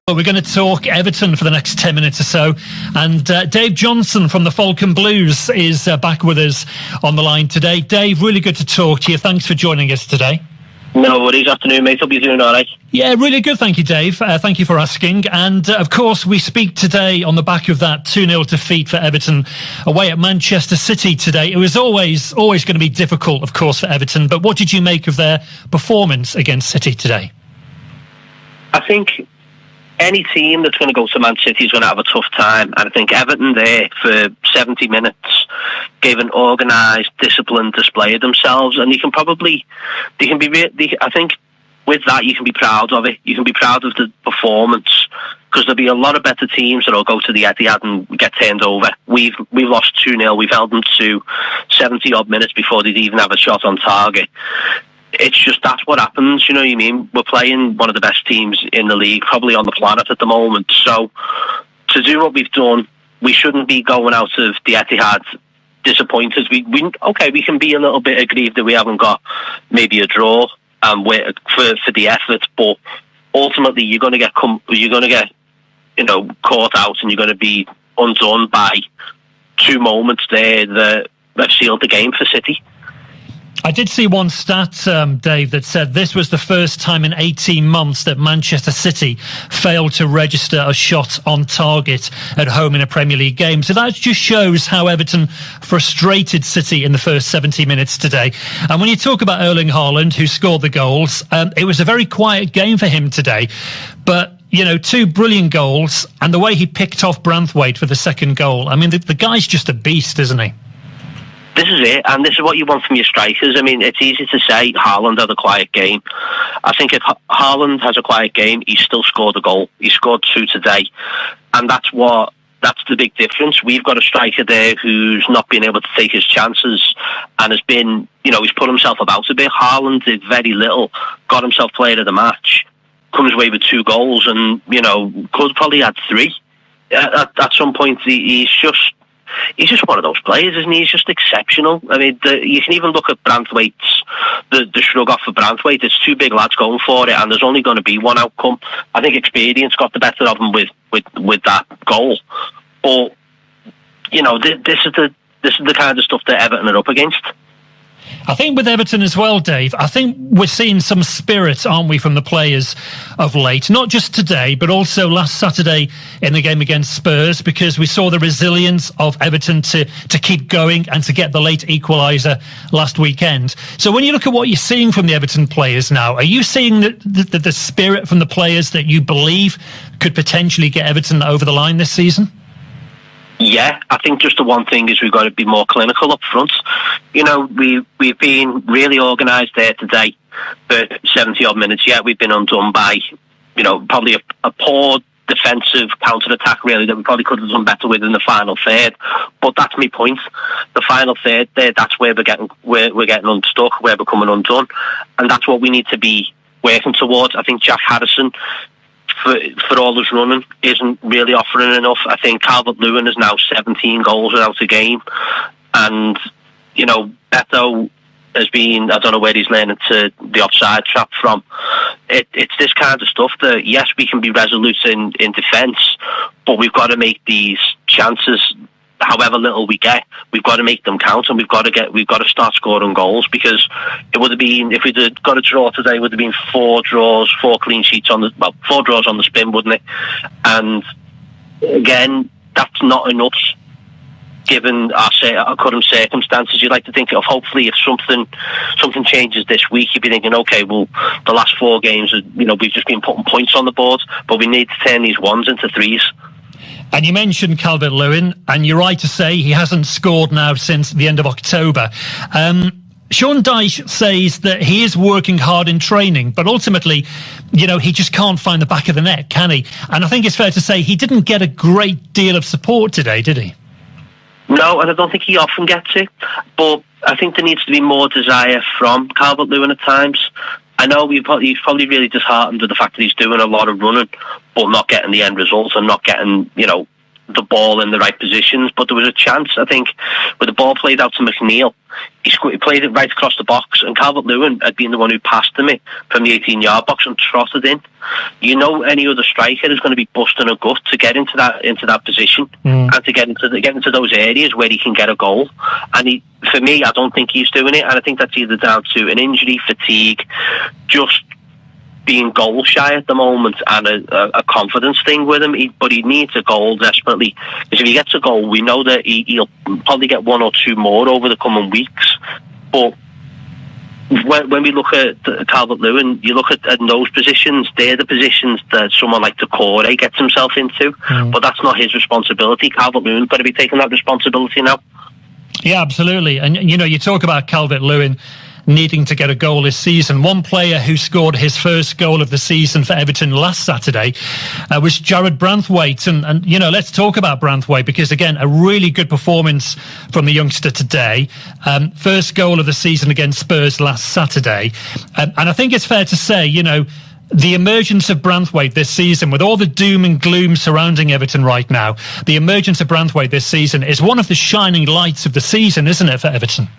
Well, we're going to talk Everton for the next 10 minutes or so. And Dave Johnson from the Falcon Blues is back with us on the line today. Dave, really good to talk to you. Thanks for joining us today. No worries. Afternoon, mate. Hope you're doing all right. Yeah, really good. Thank you, Dave. Thank you for asking. And, of course, we speak today on the back of that 2-0 defeat for Everton away at Manchester City today. It was always going to be difficult, of course, for Everton. But what did you make of their performance against City today? I think any team that's going to go to Man City is going to have a tough time. And I think Everton there for 70 minutes gave an organised, disciplined display of themselves. And I think with that, you can be proud of it. You can be proud of the performance, because there'll be a lot of better teams that will go to the Etihad and get turned over. We've lost 2-0. We've held them to 70-odd minutes before they'd even have a shot on target. It's just, that's what happens, you know what I mean? We're playing one of the best teams in the league, probably on the planet at the moment. So to do what we've done, we shouldn't be going out of the Etihad disappointed. We can be a little bit aggrieved that we haven't got maybe a draw for the effort, but ultimately you're going to get caught out, and you're going to be undone by two moments there that have sealed the game for City. I did see one stat, Dave, that said this was the first time in 18 months that Manchester City failed to register a shot on target at home in a Premier League game. So that just shows how Everton frustrated City in the first 70 minutes today. And when you talk about Erling Haaland, who scored the goals, it was a very quiet game for him today. But two brilliant goals, and the way he picked off Branthwaite for the second goal. I mean, the guy's just a beast, isn't he? This is it, and this is what you want from your strikers. I mean, it's easy to say Haaland had a quiet game. I think if Haaland has a quiet game, he still scored a goal. He scored 2 today, and that's the big difference. We've got a striker there who's not been able to take his chances and has been, he's put himself about a bit. Haaland did very little, got himself player of the match, comes away with 2 goals, and, could probably add 3. At some point, he's just one of those players, isn't he? He's just exceptional. I mean, you can even look at Branthwaite's, the shrug off for Branthwaite. There's 2 big lads going for it, and there's only going to be one outcome. I think experience got the better of him with that goal. But this is the kind of stuff that Everton are up against. I think with Everton as well, Dave, I think we're seeing some spirit, aren't we, from the players of late? Not just today, but also last Saturday in the game against Spurs, because we saw the resilience of Everton to keep going and to get the late equaliser last weekend. So when you look at what you're seeing from the Everton players now, are you seeing the spirit from the players that you believe could potentially get Everton over the line this season? Yeah, I think just the one thing is we've got to be more clinical up front. We've been really organised there today for 70-odd minutes. Yeah, we've been undone by, probably a poor defensive counter-attack, really, that we probably could have done better with in the final third. But that's my point. The final third there, that's where we're getting unstuck, where we're coming undone. And that's what we need to be working towards. I think Jack Harrison, for all his running, isn't really offering enough. I think Calvert-Lewin is now 17 goals without a game, and Beto has been, I don't know where he's learning to the offside trap from. It's this kind of stuff that, yes, we can be resolute in defence, but we've got to make these chances, however little we get, we've got to make them count, and we've got to start scoring goals, because it would have been, if we'd have got a draw today, it would have been 4 clean sheets 4 draws on the spin, wouldn't it? And again, that's not enough given our current circumstances. You'd like to think of, hopefully, if something changes this week, you'd be thinking, okay, well, the last 4 games, we've just been putting points on the board, but we need to turn these 1s into 3s. And you mentioned Calvert-Lewin, and you're right to say he hasn't scored now since the end of October. Sean Dyche says that he is working hard in training, but ultimately, he just can't find the back of the net, can he? And I think it's fair to say he didn't get a great deal of support today, did he? No, and I don't think he often gets it, but I think there needs to be more desire from Calvert-Lewin at times. I know he's probably really disheartened with the fact that he's doing a lot of running, but not getting the end result and not getting, the ball in the right positions, but there was a chance, I think, where the ball played out to McNeil. He played it right across the box, and Calvert-Lewin had been the one who passed to me from the 18-yard box and trotted in. You know, any other striker is going to be busting a gut to get into that position and to get into those areas where he can get a goal. And for me, I don't think he's doing it, and I think that's either down to an injury, fatigue, just being goal shy at the moment, and a confidence thing with him. But he needs a goal desperately, because if he gets a goal, we know that he'll probably get one or two more over the coming weeks. But when we look at Calvert-Lewin, you look at those positions, they're the positions that someone like Decore gets himself into, but that's not his responsibility. Calvert-Lewin's got to be taking that responsibility now. Yeah, absolutely. And, you know, you talk about Calvert-Lewin needing to get a goal this season. One player who scored his first goal of the season for Everton last Saturday was Jared Branthwaite. And, you know, let's talk about Branthwaite, because, again, a really good performance from the youngster today. First goal of the season against Spurs last Saturday. And I think it's fair to say, you know, the emergence of Branthwaite this season, with all the doom and gloom surrounding Everton right now, the emergence of Branthwaite this season is one of the shining lights of the season, isn't it, for Everton?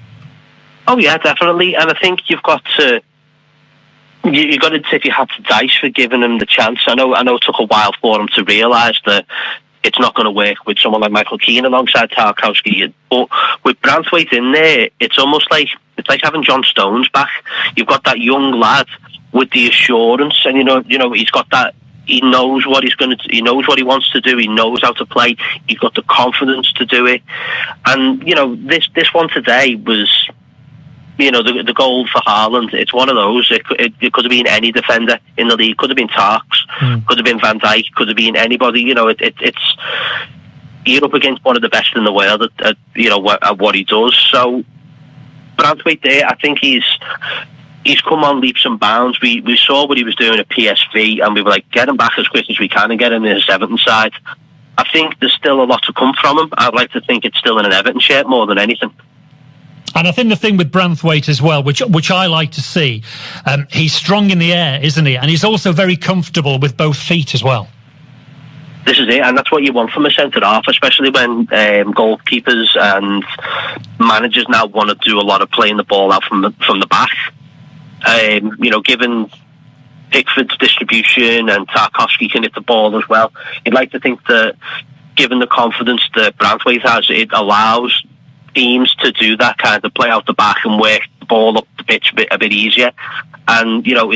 Oh yeah, definitely. And I think you've got to tip your hat to Dice for giving him the chance. I know it took a while for him to realise that it's not going to work with someone like Michael Keane alongside Tarkowski. But with Branthwaite in there, it's almost like having John Stones back. You've got that young lad with the assurance, and you know he's got that. He knows what he knows what he wants to do. He knows how to play. He's got the confidence to do it. And you know, this one today was, you know, the goal for Haaland. It's one of those. It could have been any defender in the league. Could have been Tarks. Could have been Van Dijk. Could have been anybody. You know, it's you're up against one of the best in the world at what he does. So Branthwaite there, I think he's come on leaps and bounds. We saw what he was doing at PSV, and we were like, get him back as quick as we can and get him in his Everton side. I think there's still a lot to come from him. I'd like to think it's still in an Everton shirt more than anything. And I think the thing with Branthwaite as well, which I like to see, he's strong in the air, isn't he? And he's also very comfortable with both feet as well. This is it, and that's what you want from a centre-half, especially when goalkeepers and managers now want to do a lot of playing the ball out from the back. You know, given Pickford's distribution and Tarkowski can hit the ball as well, you'd like to think that, given the confidence that Branthwaite has, it allows teams to do that kind of play out the back and work the ball up the pitch a bit easier. And you know,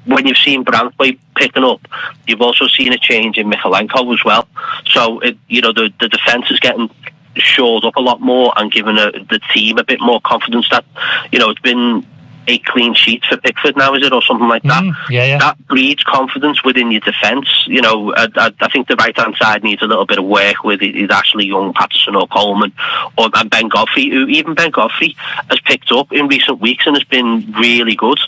when you've seen Branthwaite picking up, you've also seen a change in Mykolenko as well. So the defence is getting shored up a lot more and giving the team a bit more confidence that, you know, it's been 8 clean sheets for Pickford now, is it, or something like that? Yeah. That breeds confidence within your defence. You know, I think the right-hand side needs a little bit of work with either Ashley Young, Patterson or Coleman, and Ben Godfrey, who even Ben Godfrey has picked up in recent weeks and has been really good.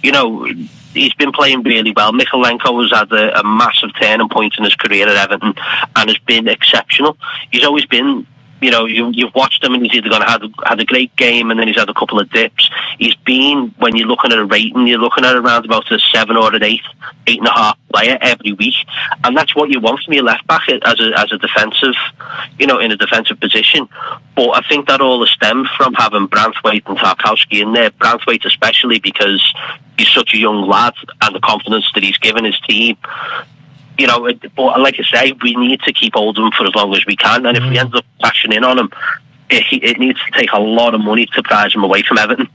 You know, he's been playing really well. Mykolenko has had a massive turning point in his career at Everton and has been exceptional. He's always been, you know, you've watched him and he's either had a great game and then he's had a couple of dips. He's been, when you're looking at a rating, you're looking at around about a 7 or an 8.5 player every week, and that's what you want from your left back as a defensive, you know, in a defensive position. But I think that all stems from having Branthwaite and Tarkowski in there. Branthwaite especially because he's such a young lad and the confidence that he's given his team. You know, but like I say, we need to keep hold of him for as long as we can, and if we end up crashing in on him, it needs to take a lot of money to prize him away from Everton.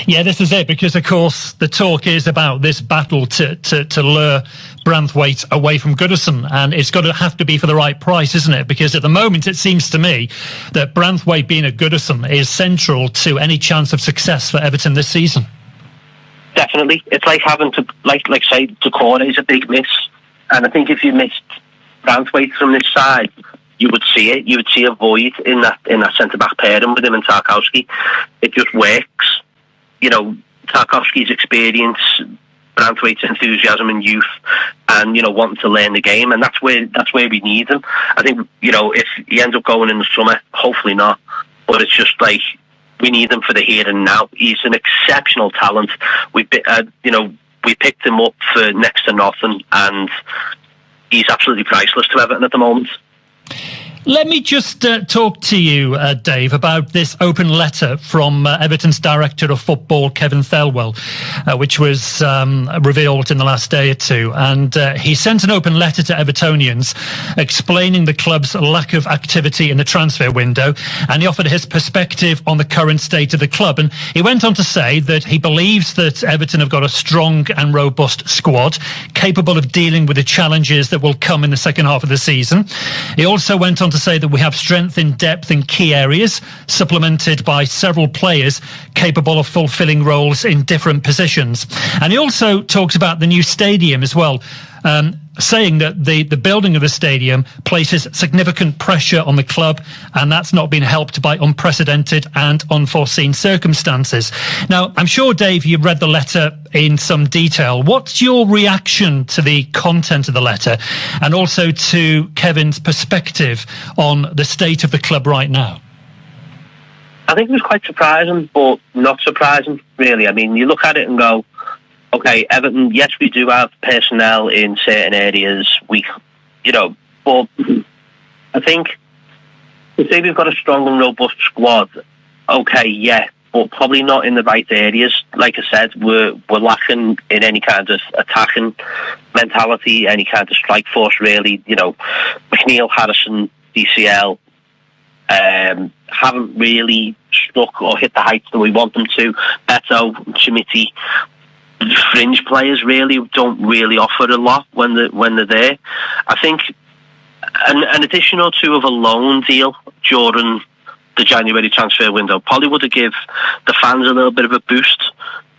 Yeah, this is it, because of course the talk is about this battle to lure Branthwaite away from Goodison, and it's got to have to be for the right price, isn't it? Because at the moment it seems to me that Branthwaite being at Goodison is central to any chance of success for Everton this season. Definitely. It's like having to, like say, Decore is a big miss. And I think if you missed Branthwaite from this side, you would see it. You would see a void in that centre-back pairing with him and Tarkowski. It just works. You know, Tarkowski's experience, Branthwaite's enthusiasm and youth, and, you know, wanting to learn the game, and that's where we need him. I think, you know, if he ends up going in the summer, hopefully not, but it's just like we need him for the here and now. He's an exceptional talent. We picked him up for next to nothing, and he's absolutely priceless to Everton at the moment. Let me just talk to you, Dave, about this open letter from Everton's Director of Football, Kevin Thelwell, which was revealed in the last day or two. And he sent an open letter to Evertonians explaining the club's lack of activity in the transfer window. And he offered his perspective on the current state of the club. And he went on to say that he believes that Everton have got a strong and robust squad, capable of dealing with the challenges that will come in the second half of the season. He also went on to say that we have strength in depth in key areas, supplemented by several players capable of fulfilling roles in different positions. And he also talked about the new stadium as well, saying that the building of the stadium places significant pressure on the club, and that's not been helped by unprecedented and unforeseen circumstances. Now, I'm sure, Dave, you've read the letter in some detail. What's your reaction to the content of the letter, and also to Kevin's perspective on the state of the club right now? I think it was quite surprising, but not surprising, really. I mean, you look at it and go, okay, Everton, yes, we do have personnel in certain areas. But I think to say we've got a strong and robust squad, okay, yeah, but probably not in the right areas. Like I said, we're lacking in any kind of attacking mentality, any kind of strike force, really. McNeil, Harrison, DCL haven't really struck or hit the heights that we want them to. Beto, Chimiti, fringe players really don't really offer a lot when they're there. I think an addition or two of a loan deal during the January transfer window probably would have give the fans a little bit of a boost.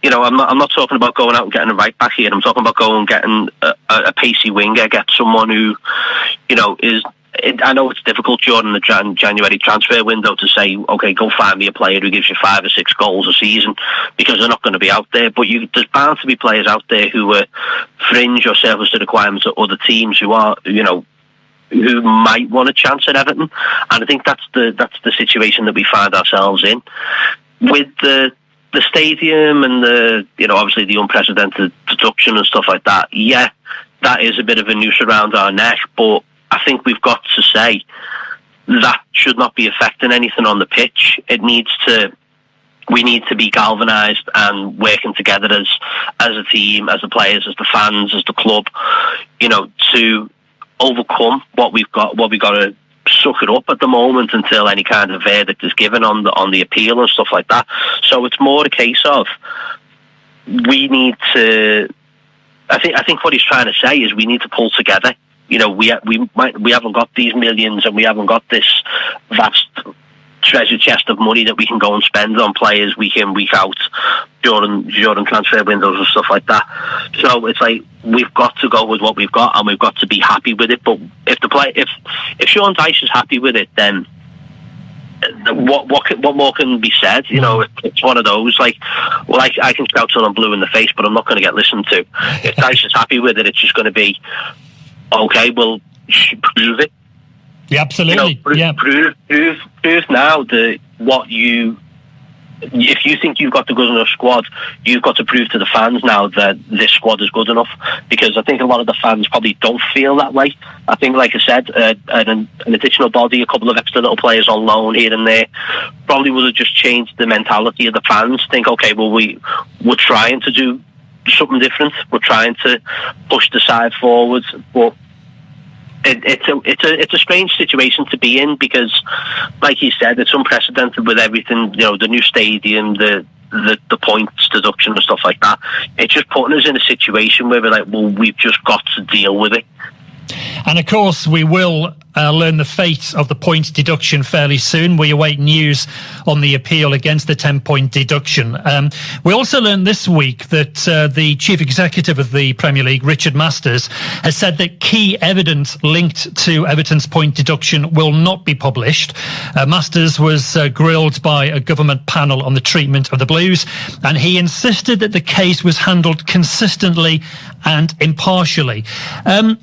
I'm not talking about going out and getting a right back here. I'm talking about going and getting a pacey winger, get someone who, I know it's difficult during the January transfer window to say, okay, go find me a player who gives you 5 or 6 goals a season, because they're not going to be out there. But there's bound to be players out there who are fringe or service the requirements of other teams who are, who might want a chance at Everton. And I think that's the situation that we find ourselves in with the stadium and obviously the unprecedented deduction and stuff like that. Yeah, that is a bit of a noose around our neck, but I think we've got to say that should not be affecting anything on the pitch. We need to be galvanised and working together as a team, as the players, as the fans, as the club, to overcome what we've got. What we've got to suck it up at the moment until any kind of verdict is given on the appeal and stuff like that. So it's more a case of we need to. I think what he's trying to say is we need to pull together. We haven't got these millions, and we haven't got this vast treasure chest of money that we can go and spend on players week in, week out during transfer windows and stuff like that. So it's like we've got to go with what we've got, and we've got to be happy with it. But if Sean Dyche is happy with it, then what more can be said? It's one of those I can shout till I'm blue in the face, but I'm not going to get listened to. If Dyche is happy with it, it's just going to be, okay, well, prove it. Yeah, absolutely. Prove now that if you think you've got the good enough squad, you've got to prove to the fans now that this squad is good enough. Because I think a lot of the fans probably don't feel that way. I think, like I said, an additional body, a couple of extra little players on loan here and there, probably would have just changed the mentality of the fans. Think, okay, well, we're trying to do something different. We're trying to push the side forwards, but it's a strange situation to be in, because, like you said, it's unprecedented with everything. The new stadium, the points deduction and stuff like that. It's just putting us in a situation where we're like, well, we've just got to deal with it. And of course, we will learn the fate of the points deduction fairly soon. We await news on the appeal against the 10-point deduction. We also learned this week that the chief executive of the Premier League, Richard Masters, has said that key evidence linked to Everton's point deduction will not be published. Masters was grilled by a government panel on the treatment of the Blues, and he insisted that the case was handled consistently and impartially.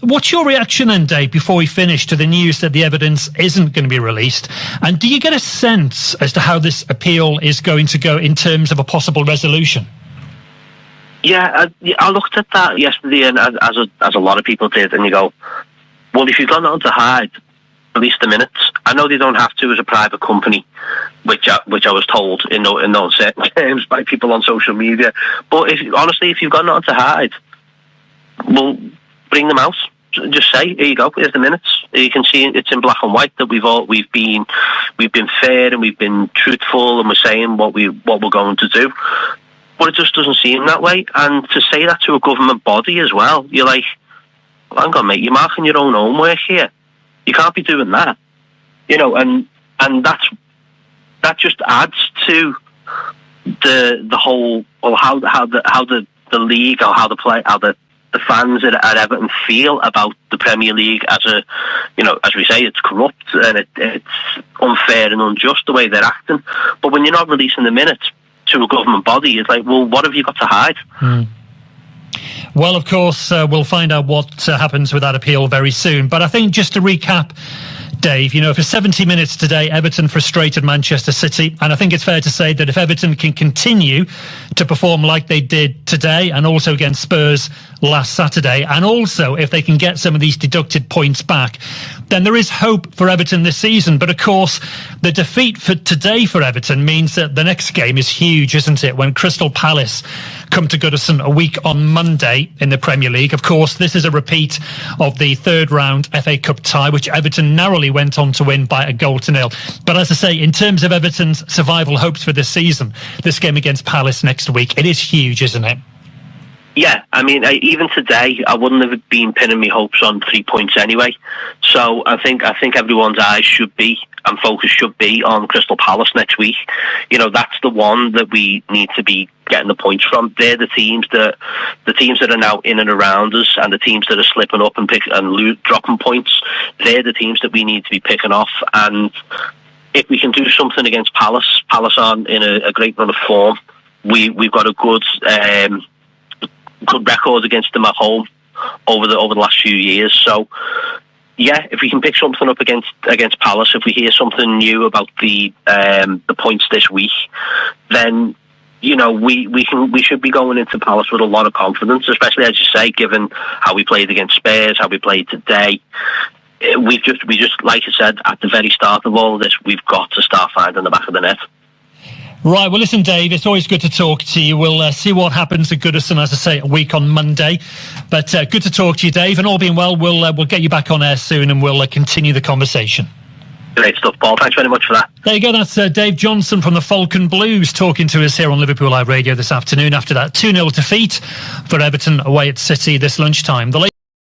What's your reaction then, Dave, before we finish, to the news that the evidence isn't going to be released? And do you get a sense as to how this appeal is going to go in terms of a possible resolution? Yeah, I looked at that yesterday, and as a lot of people did, and you go, well, if you've got nothing to hide, release the minutes. I know they don't have to as a private company, which I was told in no certain terms by people on social media. But honestly, if you've got nothing to hide, well, bring them out. Just say, here you go, here's the minutes. You can see it's in black and white that we've been fair and we've been truthful and we're saying what we're going to do. But it just doesn't seem that way. And to say that to a government body as well, you're like, well, hang on, mate, you're marking your own homework here. You can't be doing that, and that just adds to the whole, or how the league, or how the fans at Everton feel about the Premier League as as we say, it's corrupt and it's unfair and unjust the way they're acting. But when you're not releasing the minutes to a government body, it's like, well, what have you got to hide? Well, of course, we'll find out what happens with that appeal very soon. But I think just to recap, Dave, for 70 minutes today, Everton frustrated Manchester City. And I think it's fair to say that if Everton can continue to perform like they did today and also against Spurs last Saturday, and also if they can get some of these deducted points back, then there is hope for Everton this season. But of course, the defeat for today for Everton means that the next game is huge, isn't it? When Crystal Palace come to Goodison a week on Monday in the Premier League. Of course, this is a repeat of the third round FA Cup tie, which Everton narrowly went on to win by 1-0. But as I say, in terms of Everton's survival hopes for this season, this game against Palace next week, it is huge, isn't it? Yeah, I mean, even today, I wouldn't have been pinning my hopes on 3 points anyway. So I think everyone's eyes should be, and focus should be, on Crystal Palace next week. That's the one that we need to be getting the points from. They're the teams that are now in and around us, and the teams that are slipping up and dropping points. They're the teams that we need to be picking off. And if we can do something against Palace aren't in a great run of form. We've got a good record against them at home over the last few years. So yeah, if we can pick something up against Palace, if we hear something new about the points this week, then we should be going into Palace with a lot of confidence, especially, as you say, given how we played against Spurs, how we played today. We just like I said at the very start of all of this, we've got to start finding the back of the net. Right, well, listen, Dave, it's always good to talk to you. We'll see what happens at Goodison, as I say, a week on Monday. But good to talk to you, Dave, and all being well, we'll get you back on air soon and we'll continue the conversation. Great stuff, Paul. Thanks very much for that. There you go. That's Dave Johnson from the Falcon Blues talking to us here on Liverpool Live Radio this afternoon after that 2-0 defeat for Everton away at City this lunchtime.